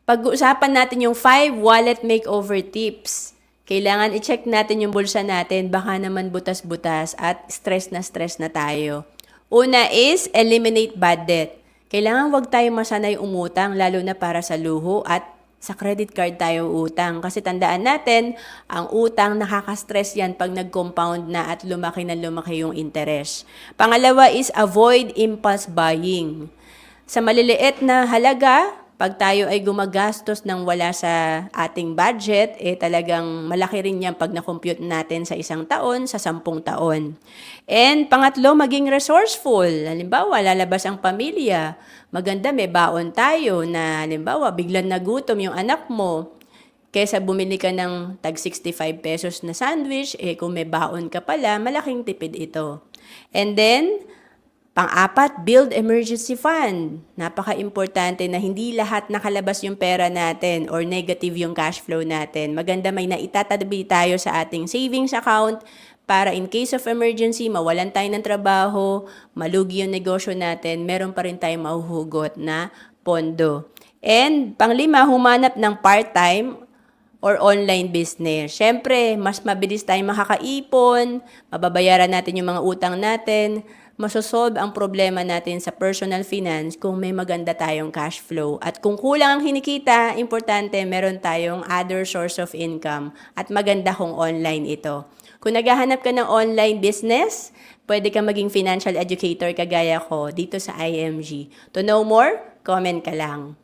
Pag-uusapan natin yung 5 wallet makeover tips. Kailangan i-check natin yung bulsa natin, baka naman butas-butas at stress na tayo. Una is eliminate bad debt. Kailangan wag tayo masanay umutang, lalo na para sa luho at sa credit card tayo utang. Kasi tandaan natin, ang utang nakaka-stress yan pag nag-compound na at lumaki na lumaki yung interest. Pangalawa is avoid impulse buying. Sa maliliit na halaga, pag tayo ay gumagastos ng wala sa ating budget, talagang malaki rin yan pag na-compute natin sa 1 taon, sa 10 taon. And pangatlo, maging resourceful. Halimbawa, lalabas ang pamilya. Maganda, may baon tayo na, halimbawa, biglang nagutom yung anak mo. Kesa bumili ka ng tag 65 pesos na sandwich, kung may baon ka pala, malaking tipid ito. And then, pang-apat, build emergency fund. Napaka-importante na hindi lahat nakalabas yung pera natin or negative yung cash flow natin. Maganda may naitatabi tayo sa ating savings account para in case of emergency, mawalan tayo ng trabaho, malugi yung negosyo natin, meron pa rin tayong mahuhugot na pondo. And pang-5, humanap ng part-time or online business. Siyempre, mas mabilis tayong makakaipon, mababayaran natin yung mga utang natin, masosolve ang problema natin sa personal finance kung may maganda tayong cash flow. At kung kulang ang kinikita, importante meron tayong other source of income at maganda kung online ito. Kung naghahanap ka ng online business, pwede ka maging financial educator kagaya ko dito sa IMG. To know more, comment ka lang.